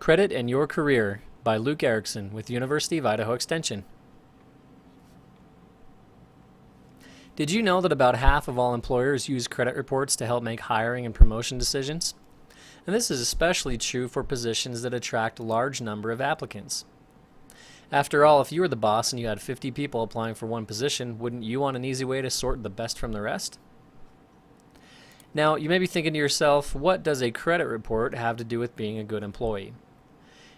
Credit and Your Career by Luke Erickson with University of Idaho Extension. Did you know that about half of all employers use credit reports to help make hiring and promotion decisions? And this is especially true for positions that attract a large number of applicants. After all, if you were the boss and you had 50 people applying for one position, wouldn't you want an easy way to sort the best from the rest? Now, you may be thinking to yourself, what does a credit report have to do with being a good employee?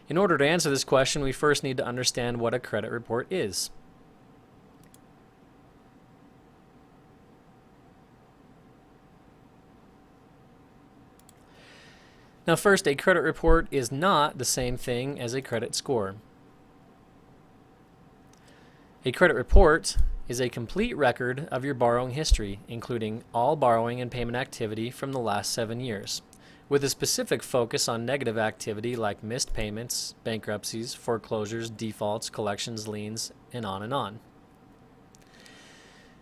In order to answer this question, we first need to understand what a credit report is. Now first, a credit report is not the same thing as a credit score. A credit report is a complete record of your borrowing history, including all borrowing and payment activity from the last 7 years, with a specific focus on negative activity like missed payments, bankruptcies, foreclosures, defaults, collections, liens, and on and on.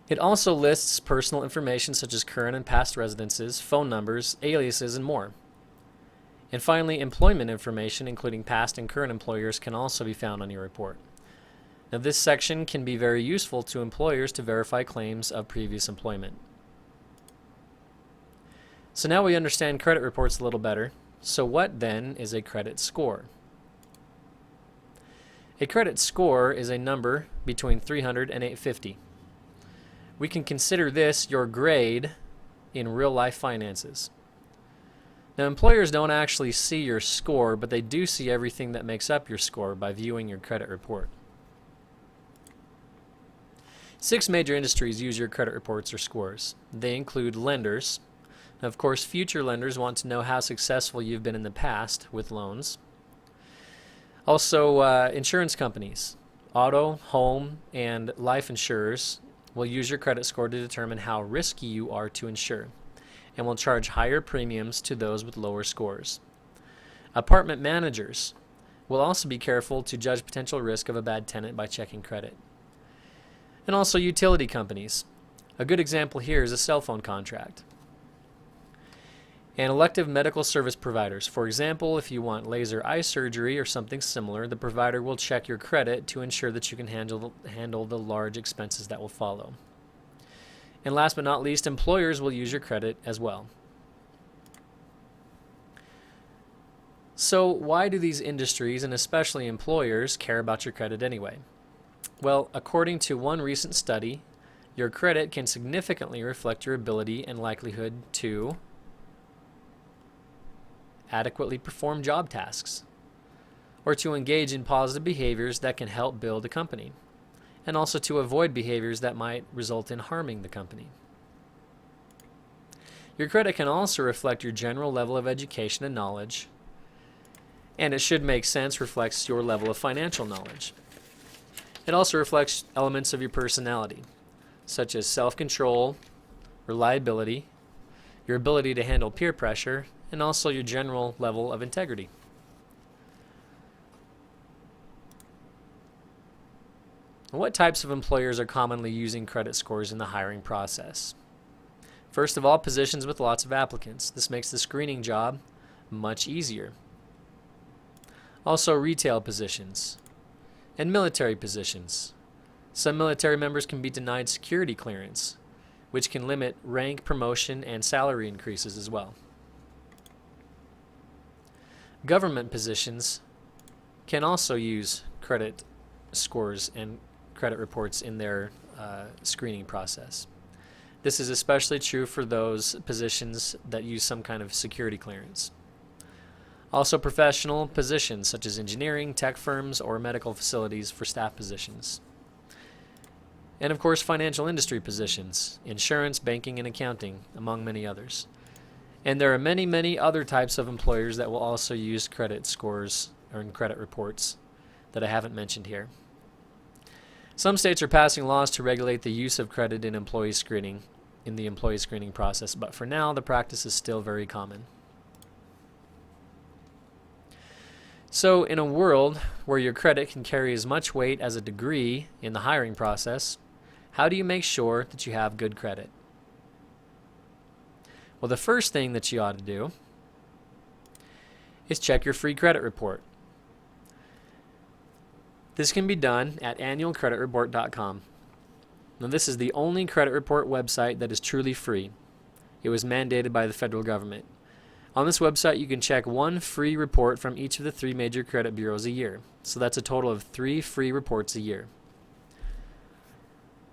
It also lists personal information such as current and past residences, phone numbers, aliases, and more. And finally, employment information, including past and current employers, can also be found on your report. Now, this section can be very useful to employers to verify claims of previous employment. So now we understand credit reports a little better. So what then is a credit score? A credit score is a number between 300 and 850. We can consider this your grade in real-life finances. Now, employers don't actually see your score, but they do see everything that makes up your score by viewing your credit report. 6 major industries use your credit reports or scores. They include lenders. Now, of course, future lenders want to know how successful you've been in the past with loans. Also, insurance companies, auto, home, and life insurers will use your credit score to determine how risky you are to insure, and will charge higher premiums to those with lower scores. Apartment managers will also be careful to judge potential risk of a bad tenant by checking credit. And also utility companies. A good example here is a cell phone contract. And elective medical service providers. For example, if you want laser eye surgery or something similar, the provider will check your credit to ensure that you can handle the large expenses that will follow. And last but not least, employers will use your credit as well. So why do these industries, and especially employers, care about your credit anyway? Well, according to one recent study, your credit can significantly reflect your ability and likelihood to adequately perform job tasks, or to engage in positive behaviors that can help build a company, and also to avoid behaviors that might result in harming the company. Your credit can also reflect your general level of education and knowledge, and it should make sense reflects your level of financial knowledge. It also reflects elements of your personality, such as self-control, reliability, your ability to handle peer pressure, and also your general level of integrity. What types of employers are commonly using credit scores in the hiring process? First of all, positions with lots of applicants. This makes the screening job much easier. Also, retail positions and military positions. Some military members can be denied security clearance, which can limit rank, promotion, and salary increases as well. Government positions can also use credit scores and credit reports in their screening process. This is especially true for those positions that use some kind of security clearance. Also, professional positions such as engineering, tech firms, or medical facilities for staff positions. And of course, financial industry positions, insurance, banking, and accounting, among many others. And there are many, many other types of employers that will also use credit scores or credit reports that I haven't mentioned here. Some states are passing laws to regulate the use of credit in employee screening, in the employee screening process, but for now, the practice is still very common. So in a world where your credit can carry as much weight as a degree in the hiring process, how do you make sure that you have good credit? Well, the first thing that you ought to do is check your free credit report. This can be done at annualcreditreport.com. Now, this is the only credit report website that is truly free. It was mandated by the federal government. On this website, you can check one free report from each of the 3 major credit bureaus a year. So that's a total of 3 free reports a year.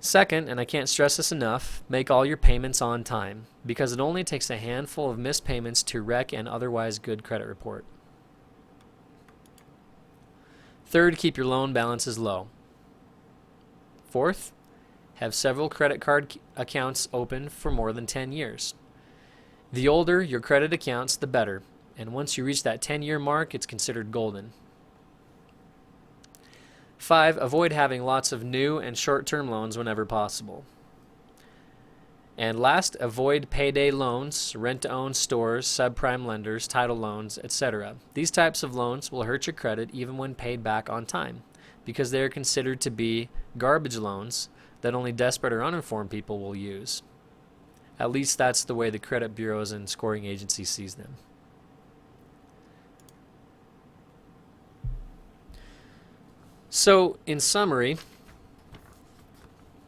Second, and I can't stress this enough, make all your payments on time, because it only takes a handful of missed payments to wreck an otherwise good credit report. Third, keep your loan balances low. Fourth, have several credit card accounts open for more than 10 years. The older your credit accounts, the better, and once you reach that 10-year mark, it's considered golden. 5, avoid having lots of new and short-term loans whenever possible. And last, avoid payday loans, rent-to-own stores, subprime lenders, title loans, etc. These types of loans will hurt your credit even when paid back on time, because they are considered to be garbage loans that only desperate or uninformed people will use. At least that's the way the credit bureaus and scoring agencies sees them. So, in summary,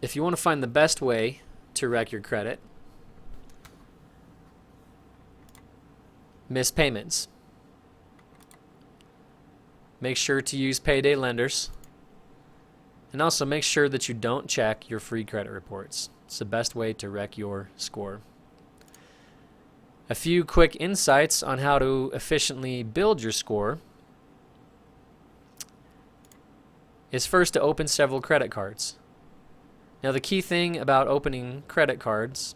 if you want to find the best way to wreck your credit, miss payments. Make sure to use payday lenders. And also make sure that you don't check your free credit reports. It's the best way to wreck your score. A few quick insights on how to efficiently build your score is first to open several credit cards. Now, the key thing about opening credit cards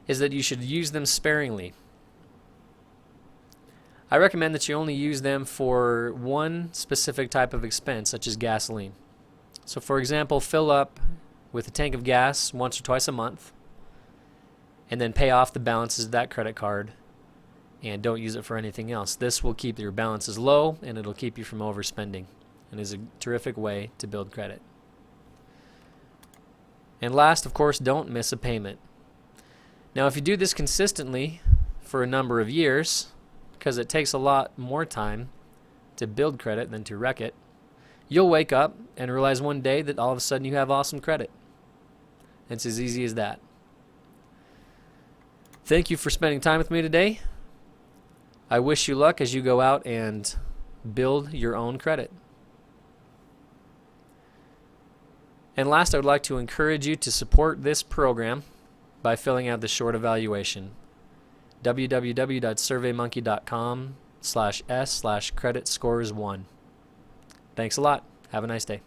is that you should use them sparingly. I recommend that you only use them for one specific type of expense, such as gasoline. So, for example, fill up with a tank of gas once or twice a month, and then pay off the balances of that credit card, and don't use it for anything else. This will keep your balances low, and it'll keep you from overspending, and is a terrific way to build credit. And last, of course, don't miss a payment. Now, if you do this consistently for a number of years, because it takes a lot more time to build credit than to wreck it, you'll wake up and realize one day that all of a sudden you have awesome credit. It's as easy as that. Thank you for spending time with me today. I wish you luck as you go out and build your own credit. And last, I would like to encourage you to support this program by filling out the short evaluation. www.surveymonkey.com/s/creditscores1. Thanks a lot. Have a nice day.